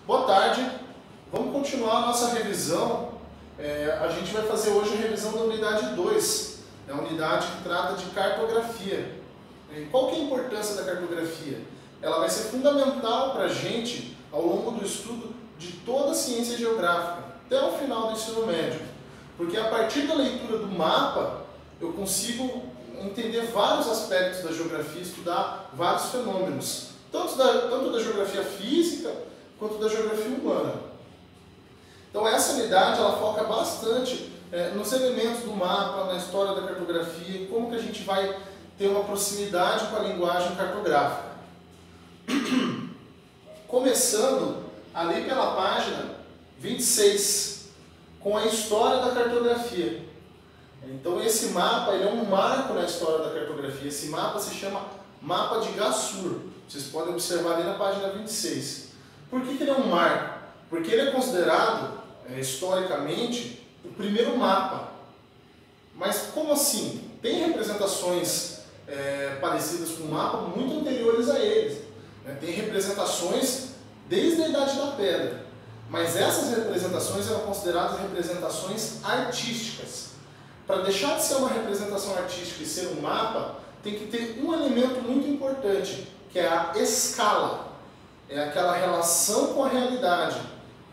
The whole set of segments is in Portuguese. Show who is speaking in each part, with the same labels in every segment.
Speaker 1: Boa tarde, vamos continuar a nossa revisão. A gente vai fazer hoje a revisão da unidade 2, a unidade que trata de cartografia. Qual que é a importância da cartografia? Ela vai ser fundamental para a gente ao longo do estudo de toda a ciência geográfica, até o final do ensino médio. Porque a partir da leitura do mapa, eu consigo entender vários aspectos da geografia, estudar vários fenômenos, tanto da geografia física quanto da geografia humana. Então essa unidade ela foca bastante nos elementos do mapa, na história da cartografia, como que a gente vai ter uma proximidade com a linguagem cartográfica. Começando ali pela página 26, com a história da cartografia. Então esse mapa ele é um marco na história da cartografia. Esse mapa se chama Mapa de Gassur. Vocês podem observar ali na página 26. Por que ele é um marco? Porque ele é considerado, historicamente, o primeiro mapa. Mas como assim? Tem representações parecidas com o mapa muito anteriores a eles. Tem representações desde a Idade da Pedra. Mas essas representações eram consideradas representações artísticas. Para deixar de ser uma representação artística e ser um mapa, tem que ter um elemento muito importante, que é a escala. É aquela relação com a realidade.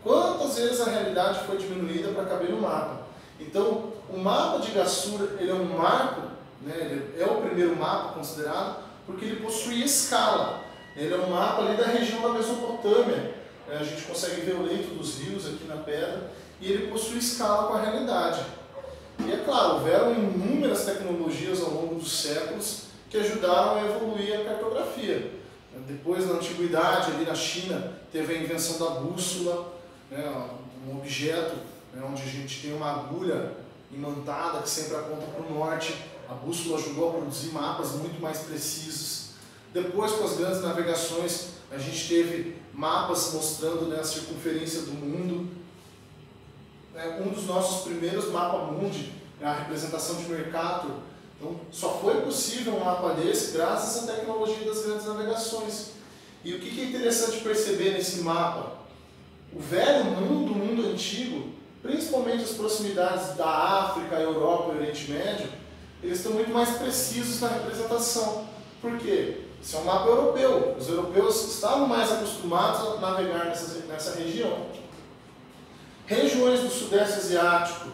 Speaker 1: Quantas vezes a realidade foi diminuída para caber no mapa? Então, o mapa de Gassur ele é um marco, ele é o primeiro mapa considerado, porque ele possui escala. Ele é um mapa ali da região da Mesopotâmia. A gente consegue ver o leito dos rios aqui na pedra, e ele possui escala com a realidade. E é claro, houveram inúmeras tecnologias ao longo dos séculos que ajudaram a evoluir a cartografia. Depois, na Antiguidade, ali na China, teve a invenção da bússola, um objeto onde a gente tem uma agulha imantada que sempre aponta para o norte. A bússola ajudou a produzir mapas muito mais precisos. Depois, com as grandes navegações, a gente teve mapas mostrando a circunferência do mundo. Um dos nossos primeiros mapas mundi é a representação de Mercator. Então, só foi possível um mapa desse graças à tecnologia das grandes navegações. E o que é interessante perceber nesse mapa? O velho mundo, o mundo antigo, principalmente as proximidades da África, Europa e Oriente Médio, eles estão muito mais precisos na representação. Por quê? Esse é um mapa europeu. Os europeus estavam mais acostumados a navegar nessa região. Regiões do Sudeste Asiático,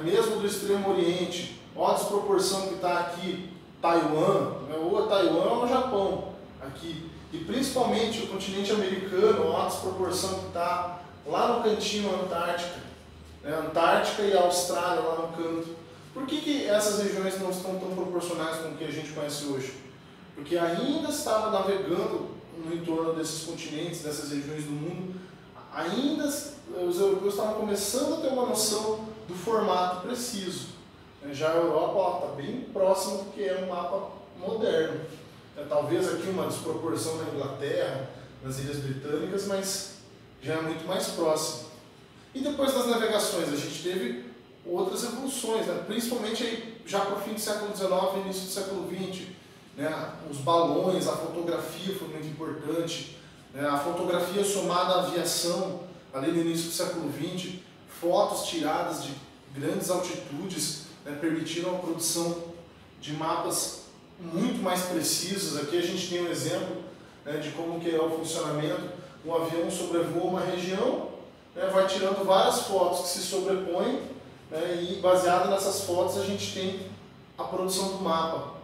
Speaker 1: mesmo do Extremo Oriente, olha a desproporção que está aqui, Taiwan, ou Taiwan ou Japão, aqui. E principalmente o continente americano, olha a desproporção que está lá no cantinho Antártica, Antártica e Austrália lá no canto. Por que essas regiões não estão tão proporcionais com o que a gente conhece hoje? Porque ainda estava navegando no entorno desses continentes, dessas regiões do mundo, ainda os europeus estavam começando a ter uma noção do formato preciso. Já a Europa está bem próximo do que é um mapa moderno. Talvez aqui uma desproporção na Inglaterra, nas Ilhas Britânicas, mas já é muito mais próximo. E depois das navegações, a gente teve outras evoluções, principalmente aí, já para o fim do século XIX e início do século XX. Os balões, a fotografia foi muito importante. A fotografia somada à aviação, ali no início do século XX, fotos tiradas de grandes altitudes, permitiram a produção de mapas muito mais precisos. Aqui a gente tem um exemplo de como que é o funcionamento. Um avião sobrevoa uma região, vai tirando várias fotos que se sobrepõem, e baseado nessas fotos a gente tem a produção do mapa.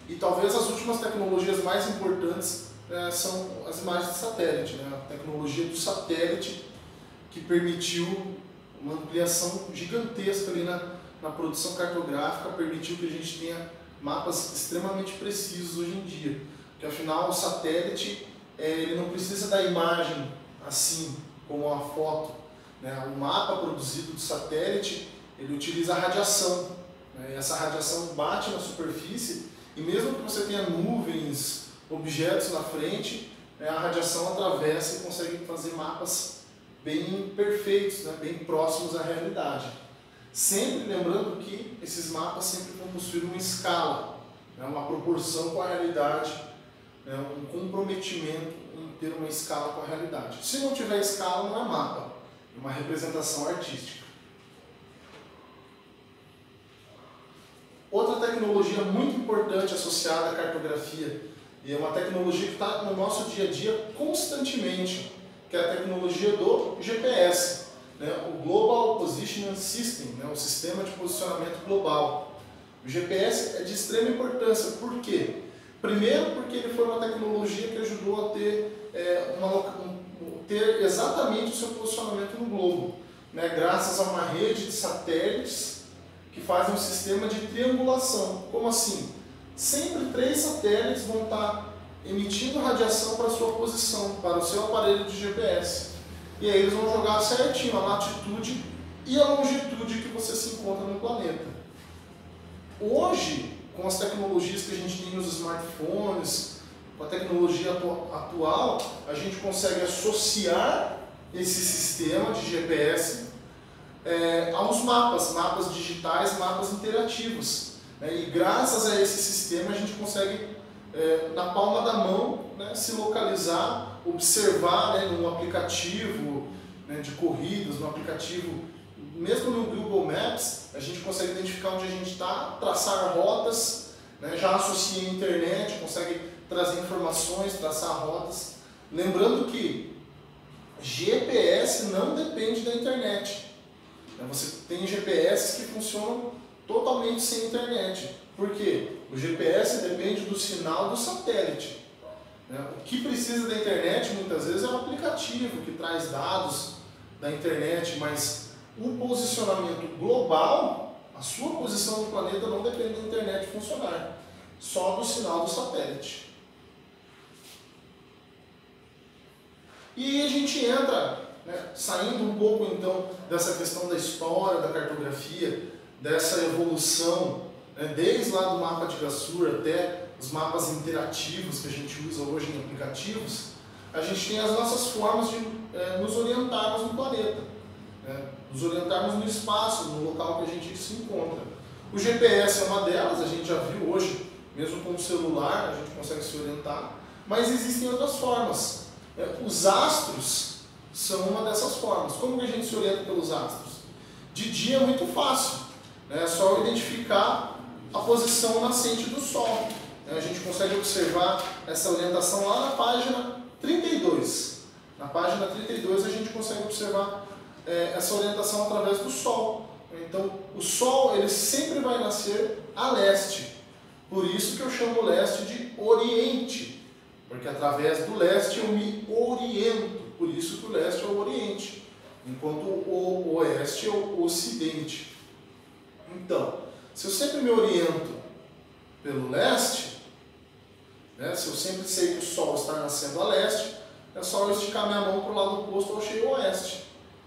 Speaker 1: E talvez as últimas tecnologias mais importantes são as imagens de satélite, a tecnologia do satélite que permitiu uma ampliação gigantesca ali na produção cartográfica, permitiu que a gente tenha mapas extremamente precisos hoje em dia. Porque afinal o satélite ele não precisa da imagem assim como a foto. O mapa produzido do satélite ele utiliza a radiação. E essa radiação bate na superfície e mesmo que você tenha nuvens, objetos na frente, a radiação atravessa e consegue fazer mapas bem perfeitos, bem próximos à realidade. Sempre lembrando que esses mapas sempre vão possuir uma escala, uma proporção com a realidade né, um comprometimento em ter uma escala com a realidade. Se não tiver escala, não é mapa, é uma representação artística. Outra tecnologia muito importante associada à cartografia, e é uma tecnologia que está no nosso dia a dia constantemente, que é a tecnologia do GPS, né? O Global Positioning System, né? O sistema de posicionamento global. O GPS é de extrema importância. Por quê? Primeiro, porque ele foi uma tecnologia que ajudou a ter exatamente o seu posicionamento no globo, né? Graças a uma rede de satélites que fazem um sistema de triangulação. Como assim? Sempre 3 satélites vão estar emitindo radiação para a sua posição, para o seu aparelho de GPS. E aí eles vão jogar certinho a latitude e a longitude que você se encontra no planeta. Hoje, com as tecnologias que a gente tem nos smartphones, com a tecnologia atual, a gente consegue associar esse sistema de GPS aos mapas digitais, mapas interativos. E graças a esse sistema a gente consegue, na palma da mão, né, se localizar, observar, né, num aplicativo, né, de corridas, no aplicativo, mesmo no Google Maps, a gente consegue identificar onde a gente está, traçar rotas, né, já associa a internet, consegue trazer informações, traçar rotas. Lembrando que GPS não depende da internet. Você tem GPS que funcionam totalmente sem internet. Por quê? O GPS depende do sinal do satélite. O que precisa da internet muitas vezes é um aplicativo que traz dados da internet, mas o posicionamento global, a sua posição no planeta não depende da internet funcionar, só do sinal do satélite. E aí a gente entra, né, saindo um pouco então dessa questão da história da cartografia, dessa evolução, né, desde lá do mapa de Gassur até os mapas interativos que a gente usa hoje em aplicativos, a gente tem as nossas formas de nos orientarmos no planeta, né, nos orientarmos no espaço, no local que a gente se encontra. O GPS é uma delas, a gente já viu hoje, mesmo com o celular, a gente consegue se orientar, mas existem outras formas. Os astros são uma dessas formas. Como que a gente se orienta pelos astros? De dia é muito fácil, né? É só identificar a posição nascente do Sol. A gente consegue observar essa orientação lá na página 32. Na página 32 a gente consegue observar essa orientação através do Sol. Então, o Sol ele sempre vai nascer a leste. Por isso que eu chamo o leste de Oriente. Porque através do leste eu me oriento. Por isso que o leste é o Oriente. Enquanto o oeste é o Ocidente. Então, se eu sempre me oriento pelo leste, né, se eu sempre sei que o Sol está nascendo a leste, é só eu esticar minha mão para o lado oposto ao cheio oeste.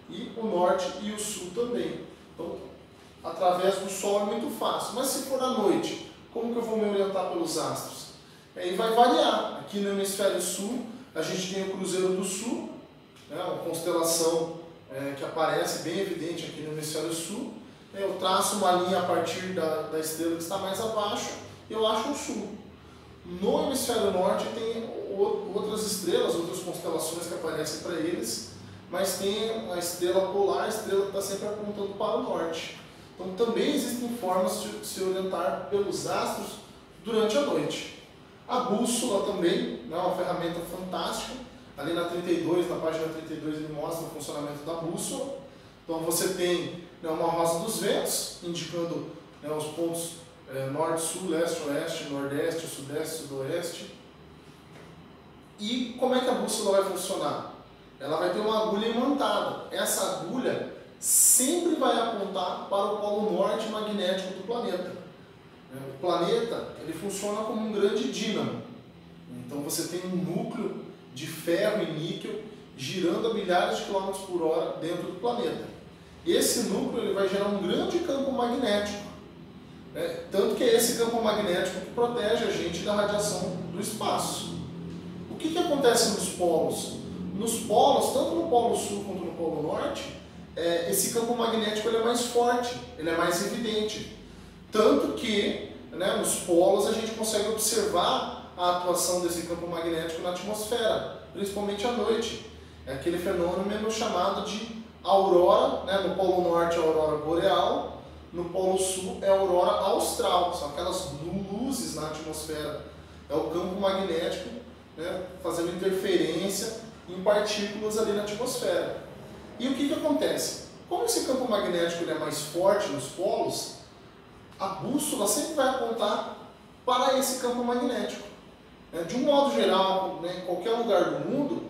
Speaker 1: E o norte e o sul também. Então, através do Sol é muito fácil. Mas se for à noite, como que eu vou me orientar pelos astros? Aí vai variar. Aqui no hemisfério sul, a gente tem o Cruzeiro do Sul, né, uma constelação que aparece bem evidente aqui no hemisfério sul. Eu traço uma linha a partir da estrela que está mais abaixo e eu acho o sul. No hemisfério norte tem outras estrelas, outras constelações que aparecem para eles, mas tem a estrela polar, a estrela que está sempre apontando para o norte. Então também existem formas de se orientar pelos astros durante a noite. A bússola também, né, é uma ferramenta fantástica. Ali na 32, na página 32, ele mostra o funcionamento da bússola. Então você tem, né, uma rosa dos ventos, indicando, né, os pontos norte, sul, leste, oeste, nordeste, sudeste, sudoeste. E como é que a bússola vai funcionar? Ela vai ter uma agulha imantada. Essa agulha sempre vai apontar para o polo norte magnético do planeta. O planeta ele funciona como um grande dínamo. Então você tem um núcleo de ferro e níquel girando a milhares de quilômetros por hora dentro do planeta. Esse núcleo ele vai gerar um grande campo magnético. Tanto que é esse campo magnético que protege a gente da radiação do espaço. O que acontece nos polos? Nos polos, tanto no polo sul quanto no polo norte, esse campo magnético ele é mais forte, ele é mais evidente. Tanto que, né, nos polos a gente consegue observar a atuação desse campo magnético na atmosfera, principalmente à noite. É aquele fenômeno chamado de aurora, né? No Polo Norte é a aurora boreal, no Polo Sul é a aurora austral, são aquelas luzes na atmosfera. É o campo magnético, né, fazendo interferência em partículas ali na atmosfera. E o que acontece? Como esse campo magnético ele é mais forte nos polos, a bússola sempre vai apontar para esse campo magnético. De um modo geral, né, em qualquer lugar do mundo,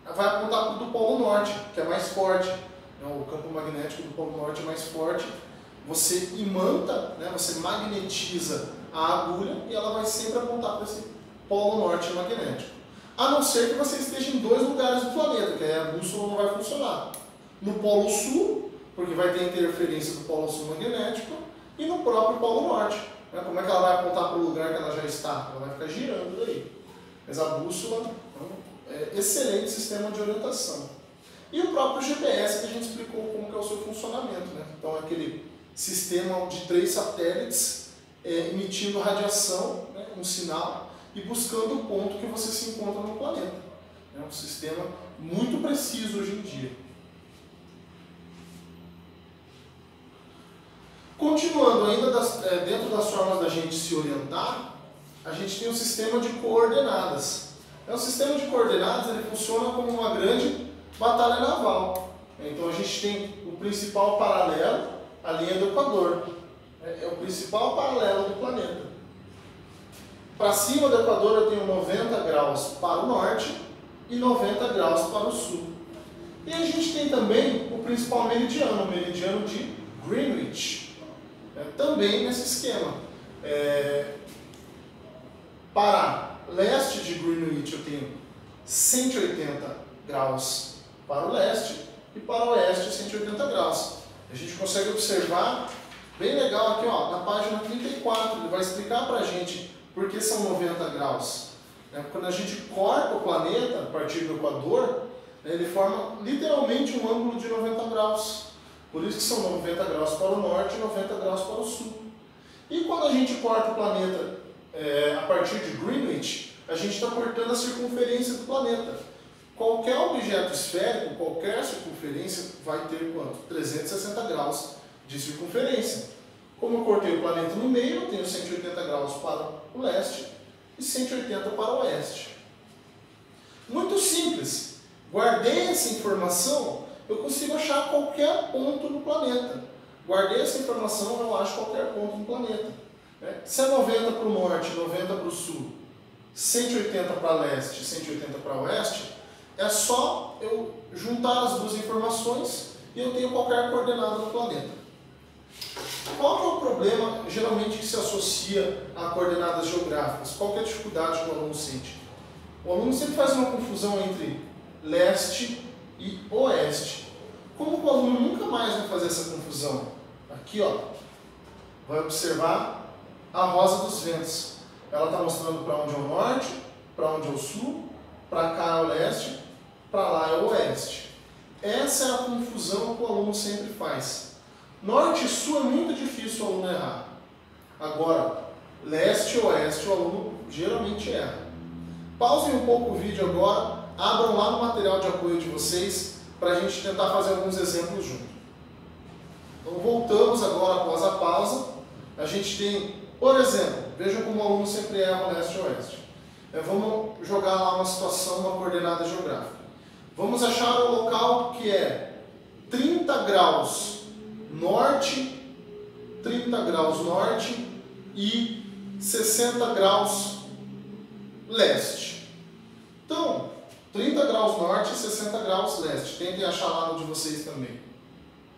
Speaker 1: vai apontar para o do Polo Norte, que é mais forte. O campo magnético do Polo Norte é mais forte. Você imanta, né, você magnetiza a agulha e ela vai sempre apontar para esse Polo Norte magnético. A não ser que você esteja em dois lugares do planeta, que aí a bússola não vai funcionar. No Polo Sul, porque vai ter interferência do Polo Sul magnético, e no próprio Polo Norte. Como é que ela vai apontar para o lugar que ela já está? Ela vai ficar girando daí. Mas a bússola é um excelente sistema de orientação. E o próprio GPS, que a gente explicou como que é o seu funcionamento. Né? Então é aquele sistema de 3 satélites emitindo radiação, né, um sinal, e buscando o ponto que você se encontra no planeta. É um sistema muito preciso hoje em dia. Continuando ainda dentro das formas da gente se orientar, a gente tem o sistema de coordenadas. O sistema de coordenadas ele funciona como uma grande batalha naval. Então a gente tem o principal paralelo, a linha do Equador. É o principal paralelo do planeta. Para cima do Equador eu tenho 90 graus para o norte e 90 graus para o sul. E a gente tem também o principal meridiano, o meridiano de Greenwich. Também nesse esquema. Para leste de Greenwich eu tenho 180 graus para o leste e para o oeste 180 graus. A gente consegue observar, bem legal aqui ó, na página 34, ele vai explicar para a gente por que são 90 graus. Quando a gente corta o planeta a partir do Equador, ele forma literalmente um ângulo de 90 graus. Por isso que são 90 graus para o norte e 90 graus para o sul. E quando a gente corta o planeta a partir de Greenwich, a gente está cortando a circunferência do planeta. Qualquer objeto esférico, qualquer circunferência, vai ter quanto? 360 graus de circunferência. Como eu cortei o planeta no meio, eu tenho 180 graus para o leste e 180 para o oeste. Muito simples. Guardei essa informação, eu consigo achar qualquer ponto no planeta. Guardei essa informação, eu acho qualquer ponto no planeta. Se é 90 para o norte, 90 para o sul, 180 para leste, 180 para oeste, é só eu juntar as duas informações e eu tenho qualquer coordenada do planeta. Qual que é o problema, geralmente, que se associa a coordenadas geográficas? Qual que é a dificuldade que o aluno sente? O aluno sempre faz uma confusão entre leste e oeste. Como que o aluno nunca mais vai fazer essa confusão? Aqui, ó, vai observar a rosa dos ventos. Ela está mostrando para onde é o norte, para onde é o sul, para cá é o leste, para lá é o oeste. Essa é a confusão que o aluno sempre faz. Norte e sul é muito difícil o aluno errar. Agora, leste e oeste o aluno geralmente erra. Pausem um pouco o vídeo agora, abram lá no material de apoio de vocês para a gente tentar fazer alguns exemplos juntos. Então voltamos agora após a pausa. A gente tem, por exemplo, vejam como o aluno sempre erra leste e oeste. Vamos jogar lá uma situação, uma coordenada geográfica. Vamos achar o local que é 30 graus norte, 30 graus norte e 60 graus leste. Então, 30 graus norte e 60 graus leste. Tentem achar lá no de vocês também.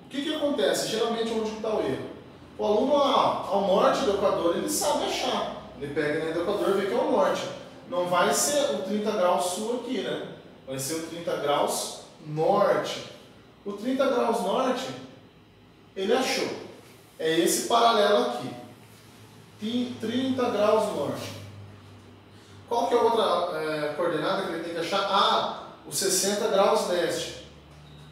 Speaker 1: O que acontece? Geralmente onde está o erro? O aluno ao norte do Equador ele sabe achar. Ele pega dentro do Equador e vê que é o norte. Não vai ser o 30 graus sul aqui, né? Vai ser o 30 graus norte. O 30 graus norte, ele achou. É esse paralelo aqui. 30 graus norte. Qual que é a outra coordenada que ele tem que achar? O 60 graus leste.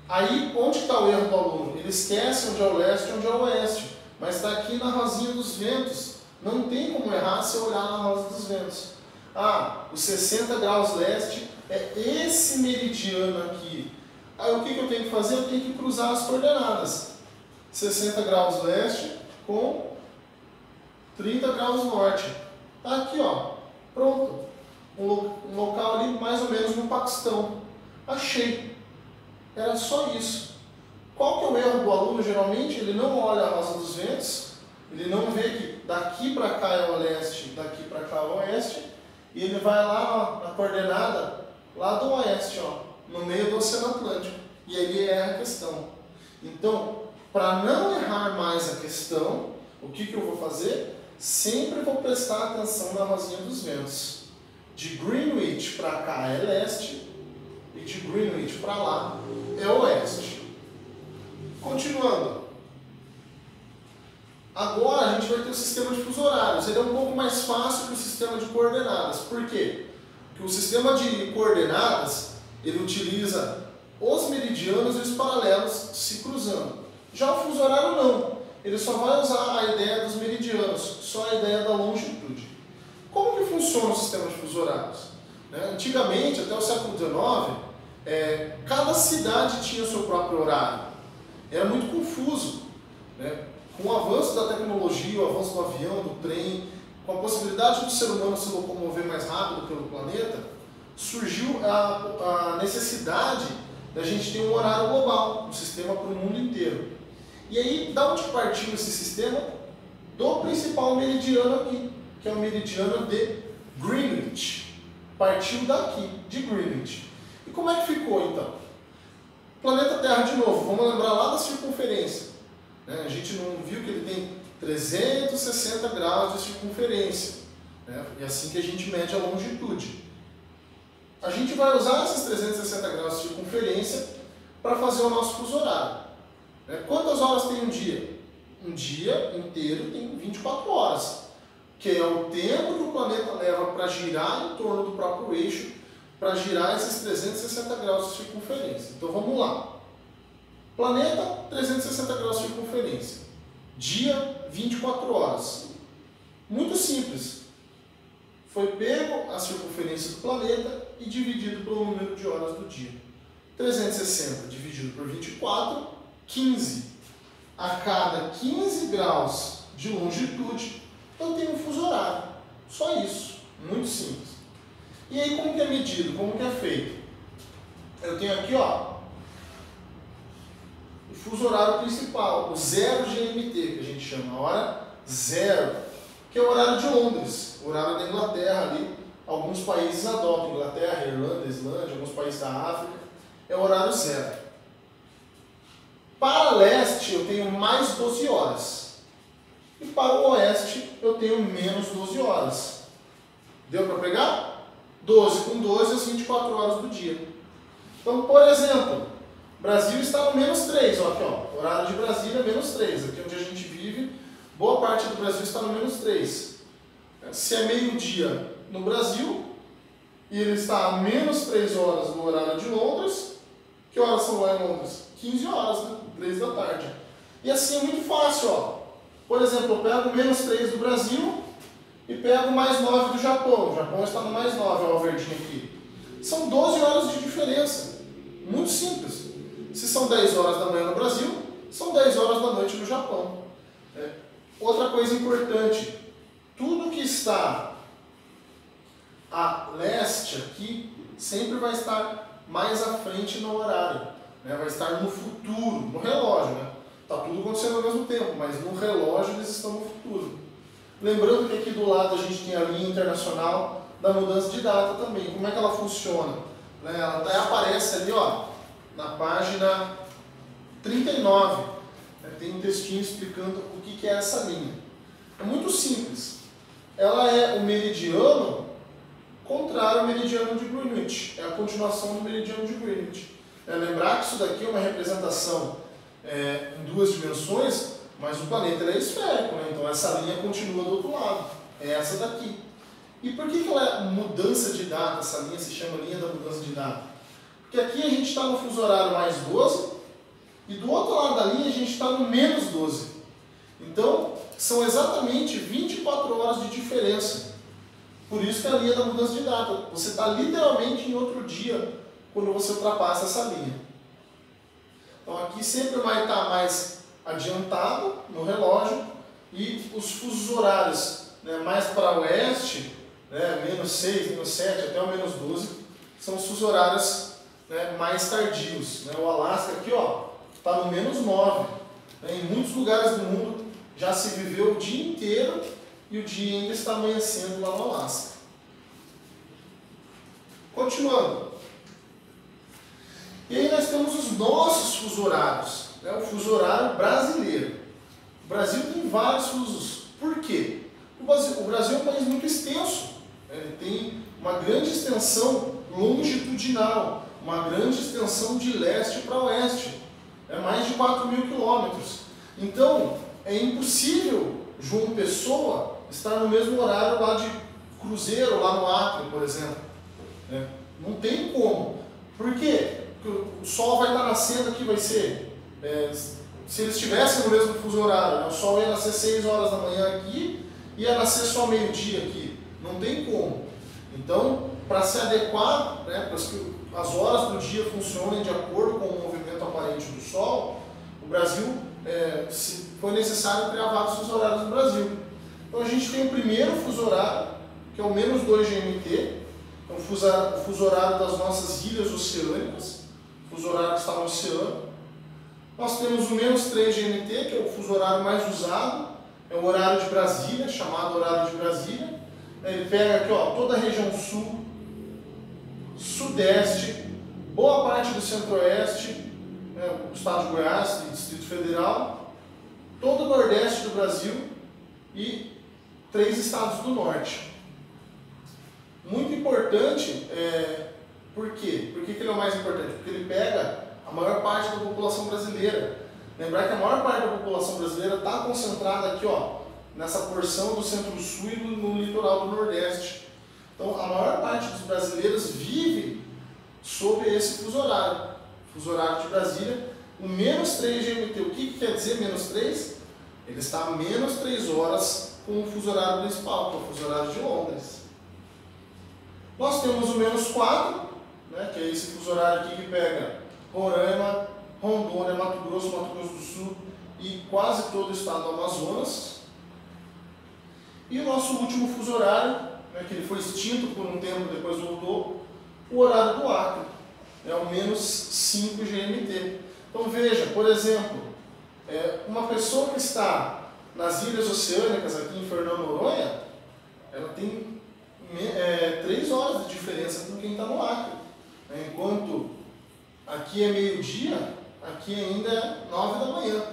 Speaker 1: Aí, onde está o erro do aluno? Ele esquece onde é o leste e onde é o oeste. Mas está aqui na rosinha dos ventos. Não tem como errar se eu olhar na rosa dos ventos. Ah, os 60 graus leste é esse meridiano aqui. Aí o que eu tenho que fazer? Eu tenho que cruzar as coordenadas. 60 graus leste com 30 graus norte. Tá aqui, ó. Pronto. Um local ali mais ou menos no Paquistão. Achei. Era só isso. Qual que é o erro do aluno? Geralmente ele não olha a rosa dos ventos, ele não vê que daqui para cá é o leste, daqui para cá é o oeste, e ele vai lá na coordenada lá do oeste, ó, no meio do Oceano Atlântico, e aí ele erra a questão. Então, para não errar mais a questão, o que eu vou fazer? Sempre vou prestar atenção na rosinha dos ventos. De Greenwich para cá é leste, e de Greenwich para lá é oeste. Continuando. Agora a gente vai ter o sistema de fuso horários. Ele é um pouco mais fácil que o sistema de coordenadas. Por quê? Porque o sistema de coordenadas, ele utiliza os meridianos e os paralelos se cruzando. Já o fuso horário não. Ele só vai usar a ideia dos meridianos, só a ideia da longitude. Como que funciona o sistema de fuso horários? Antigamente, até o século XIX, cada cidade tinha o seu próprio horário. Era muito confuso. Com o avanço da tecnologia, o avanço do avião, do trem, com a possibilidade do ser humano se locomover mais rápido pelo planeta, surgiu a necessidade da gente ter um horário global, um sistema para o mundo inteiro. E aí, da onde partiu esse sistema? Do principal meridiano aqui, que é o meridiano de Greenwich. Partiu daqui, de Greenwich. E como é que ficou então? Planeta Terra de novo, vamos lembrar lá da circunferência. A gente não viu que ele tem 360 graus de circunferência. É assim que a gente mede a longitude. A gente vai usar esses 360 graus de circunferência para fazer o nosso fuso horário. Quantas horas tem um dia? Um dia inteiro tem 24 horas, que é o tempo que o planeta leva para girar em torno do próprio eixo, para girar esses 360 graus de circunferência. Então vamos lá. Planeta, 360 graus de circunferência. Dia, 24 horas. Muito simples. Foi pego a circunferência do planeta e dividido pelo número de horas do dia. 360 dividido por 24, 15. A cada 15 graus de longitude, eu tenho um fuso horário. Só isso. Muito simples. E aí, como que é medido? Como que é feito? Eu tenho aqui, ó, o fuso horário principal, o 0 GMT, que a gente chama, a hora 0, que é o horário de Londres, o horário da Inglaterra ali. Alguns países adotam, Inglaterra, Irlanda, Islândia, alguns países da África, é o horário 0. Para leste eu tenho mais 12 horas. E para o oeste eu tenho menos 12 horas. Deu para pegar? 12 com 12 as 24 horas do dia. Então, por exemplo, Brasil está no menos 3, ó, aqui, ó, horário de Brasília menos 3, aqui onde a gente vive, boa parte do Brasil está no menos 3. Se é meio-dia no Brasil, e ele está a menos 3 horas no horário de Londres, que horas são lá em Londres? 15 horas, né? 3 da tarde. E assim é muito fácil, ó. Por exemplo, eu pego menos 3 do Brasil e pego mais 9 do Japão. O Japão está no mais 9, ó, o verdinho aqui. São 12 horas de diferença. Muito simples. Se são 10 horas da manhã no Brasil, são 10 horas da noite no Japão. Outra coisa importante, tudo que está a leste aqui, sempre vai estar mais à frente no horário. Vai estar no futuro, no relógio. Está tudo acontecendo ao mesmo tempo, mas no relógio eles estão no futuro. Lembrando que aqui do lado a gente tem a linha internacional da mudança de data também. Como é que ela funciona? Ela até aparece ali, ó, na página 39. Tem um textinho explicando o que é essa linha. É muito simples. Ela é o meridiano contrário ao meridiano de Greenwich. É a continuação do meridiano de Greenwich. Lembrar que isso daqui é uma representação em 2 dimensões, mas o planeta é esférico, então essa linha continua do outro lado. É essa daqui. E por que ela é mudança de data? Essa linha se chama linha da mudança de data. Porque aqui a gente está no fuso horário mais 12 e do outro lado da linha a gente está no menos 12. Então, são exatamente 24 horas de diferença. Por isso que a linha da mudança de data. Você está literalmente em outro dia quando você ultrapassa essa linha. Então aqui sempre vai estar mais adiantado no relógio e os fusos horários, né, mais para oeste, né, -6, -7 até o -12, são os fusos horários, né, mais tardios. Né? O Alasca aqui está no -9. Né? Em muitos lugares do mundo já se viveu o dia inteiro e o dia ainda está amanhecendo lá no Alasca. Continuando. E aí nós temos os nossos fusos horários, né? O fuso horário brasileiro. O Brasil tem vários fusos. Por quê? O Brasil é um país muito extenso. Ele tem uma grande extensão longitudinal, uma grande extensão de leste para oeste. É mais de 4.000 quilômetros. Então, é impossível João Pessoa estar no mesmo horário lá de Cruzeiro, lá no Acre, por exemplo. Não tem como. Por quê? Porque o sol vai estar nascendo aqui, vai ser... se eles estivessem no mesmo fuso horário, né? O sol ia nascer 6 horas da manhã aqui e ia nascer só meio-dia aqui. Não tem como. Então, para se adequar, né, para que as horas do dia funcionem de acordo com o movimento aparente do sol, o Brasil, foi necessário criar vários fusos horários no Brasil. Então a gente tem o primeiro fuso horário, que é o -2 GMT, é o fuso horário das nossas ilhas oceânicas, o fuso horário que está no oceano. Nós temos o -3 GMT, que é o fuso horário mais usado, é o horário de Brasília, chamado horário de Brasília. Ele pega aqui toda a região sul, sudeste, boa parte do centro-oeste, o estado de Goiás, Distrito Federal, todo o nordeste do Brasil e 3 estados do norte. Muito importante, por quê? Por que ele é o mais importante? Porque ele pega a maior parte da população brasileira. Lembrar que a maior parte da população brasileira está concentrada aqui, nessa porção do centro-sul e no litoral do nordeste. Então, a maior parte dos brasileiros vive sob esse fuso horário. Fuso horário de Brasília, o -3 GMT. O que quer dizer -3? Ele está a -3 horas com o fuso horário principal, que é o fuso horário de Londres. Nós temos o -4, né, que é esse fuso horário aqui que pega Roraima, Rondônia, Mato Grosso do Sul e quase todo o estado do Amazonas. E o nosso último fuso horário, né, que ele foi extinto por um tempo, depois voltou, o horário do Acre, é o -5 GMT. Então veja, por exemplo, uma pessoa que está nas ilhas oceânicas, aqui em Fernando de Noronha, ela tem 3 horas de diferença com quem está no Acre. Enquanto aqui é meio-dia, aqui ainda é 9 da manhã.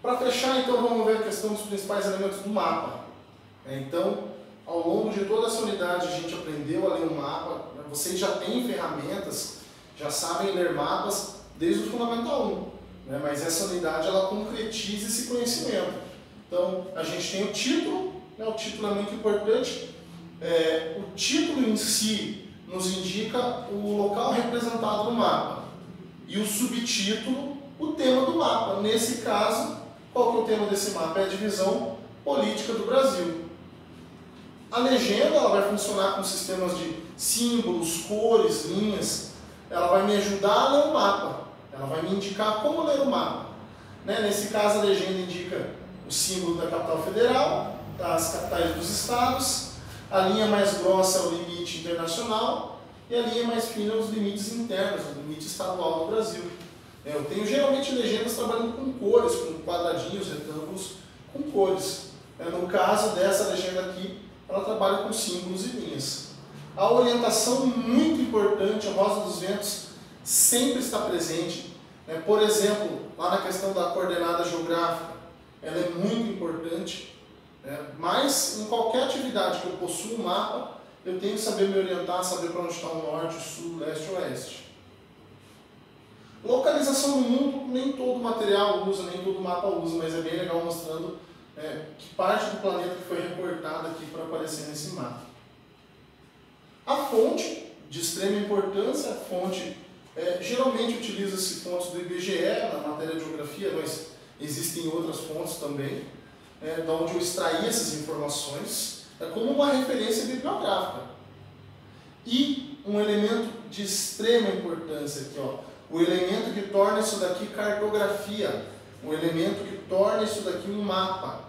Speaker 1: Para fechar, então, vamos ver a questão dos principais elementos do mapa. Então, ao longo de toda essa unidade, a gente aprendeu a ler um mapa. Vocês já têm ferramentas, já sabem ler mapas desde o Fundamental 1. Mas essa unidade, ela concretiza esse conhecimento. Então, a gente tem o título, né? O título é muito importante. O título em si nos indica o local representado no mapa. E o subtítulo, o tema do mapa. Nesse caso, qual que é o tema desse mapa? É a divisão política do Brasil. A legenda, ela vai funcionar com sistemas de símbolos, cores, linhas. Ela vai me ajudar a ler o mapa. Ela vai me indicar como ler o mapa. Nesse caso, a legenda indica o símbolo da capital federal, das capitais dos estados. A linha mais grossa é o limite internacional e a linha mais fina os limites internos, o limite estadual do Brasil. Eu tenho geralmente legendas trabalhando com cores, com quadradinhos, retângulos, com cores. No caso dessa legenda aqui, ela trabalha com símbolos e linhas. A orientação muito importante, a rosa dos ventos sempre está presente. Por exemplo, lá na questão da coordenada geográfica, ela é muito importante. Mas em qualquer atividade que eu possua um mapa, eu tenho que saber me orientar, saber para onde está o norte, o sul, leste e oeste. Localização no mundo, nem todo material usa, nem todo mapa usa, mas é bem legal mostrando que parte do planeta que foi reportada aqui para aparecer nesse mapa. A fonte, de extrema importância, geralmente utiliza-se fontes do IBGE na matéria de geografia, mas existem outras fontes também, de onde eu extraí essas informações, como uma referência bibliográfica. E um elemento de extrema importância aqui, ó, o elemento que torna isso daqui cartografia, o elemento que torna isso daqui um mapa.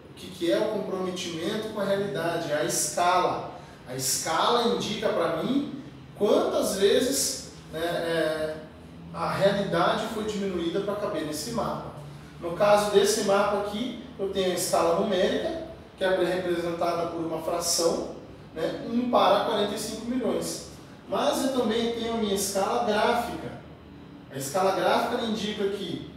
Speaker 1: O que é o comprometimento com a realidade? É a escala. A escala indica para mim quantas vezes a realidade foi diminuída para caber nesse mapa. No caso desse mapa aqui, eu tenho a escala numérica, que é representada por uma fração, 1 para 45 milhões. Mas eu também tenho a minha escala gráfica. A escala gráfica indica que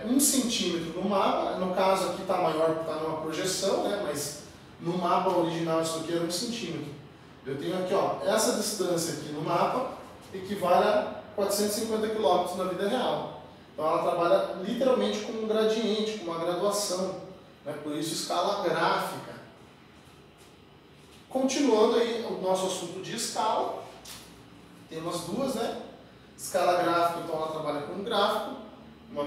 Speaker 1: 1 centímetro no mapa, no caso aqui está maior porque está numa projeção, mas no mapa original isso aqui era 1 centímetro. Eu tenho aqui, ó, essa distância aqui no mapa equivale a 450 km na vida real. Então ela trabalha literalmente com um gradiente, com uma graduação, por isso escala gráfica. Continuando aí o nosso assunto de escala, temos duas, Escala gráfica, então ela trabalha com um gráfico, uma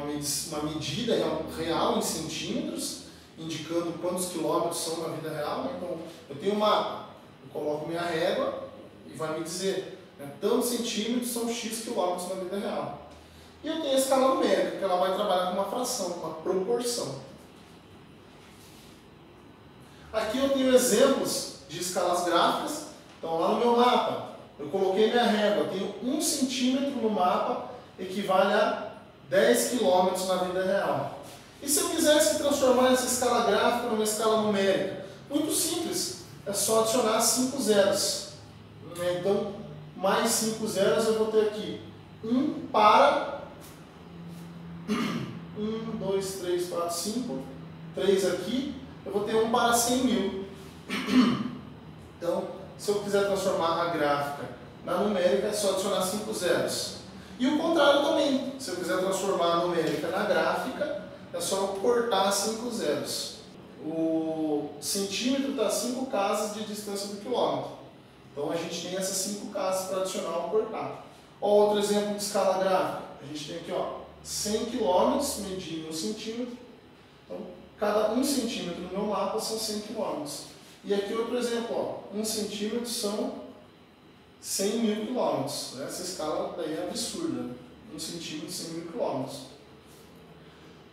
Speaker 1: medida real em centímetros, indicando quantos quilômetros são na vida real. Então eu tenho um mapa, eu coloco minha régua e vai me dizer tantos centímetros são X quilômetros na vida real. E eu tenho a escala numérica, que ela vai trabalhar com uma fração, uma proporção. Aqui eu tenho exemplos de escalas gráficas. Então lá no meu mapa, eu coloquei minha régua, eu tenho 1 centímetro no mapa, equivale a 10 quilômetros na vida real. E se eu quisesse transformar essa escala gráfica numa escala numérica? Muito simples, é só adicionar 5 zeros. Então, mais 5 zeros eu vou ter aqui 1 para 1, 2, 3, 4, 5, 3 aqui, eu vou ter 1 para 100 mil. Então, se eu quiser transformar a gráfica na numérica, é só adicionar 5 zeros. E o contrário também, se eu quiser transformar a numérica na gráfica, é só eu cortar 5 zeros. O centímetro está a 5 casas de distância do quilômetro. Então a gente tem essas 5 casas para adicionar ou cortar. Outro exemplo de escala gráfica, a gente tem aqui 100 km medindo 1 centímetro. Então, cada 1 centímetro no meu mapa são 100 km. E aqui outro exemplo, 1 centímetro são 100 mil quilômetros. Essa escala daí é absurda. 1 centímetro, 100 mil quilômetros.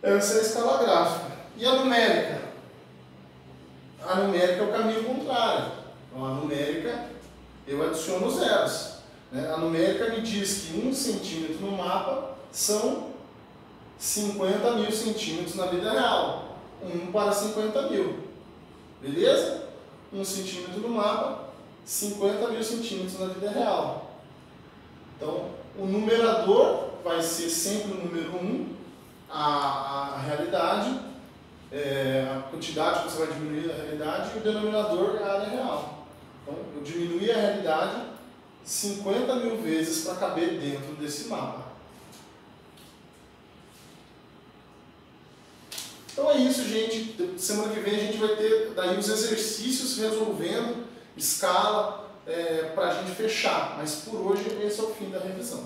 Speaker 1: Essa é a escala gráfica. E a numérica? A numérica é o caminho contrário. Então, a numérica, eu adiciono zeros. A numérica me diz que 1 centímetro no mapa são 50 mil centímetros na vida real. 1 para 50 mil. Beleza? 1 centímetro no mapa, 50 mil centímetros na vida real. Então, o numerador vai ser sempre o número 1, a realidade, a quantidade que você vai diminuir da realidade, e o denominador é a área real. Então, eu diminuí a realidade 50 mil vezes para caber dentro desse mapa. Então é isso, gente. Semana que vem a gente vai ter daí os exercícios resolvendo escala para a gente fechar. Mas por hoje esse é o fim da revisão.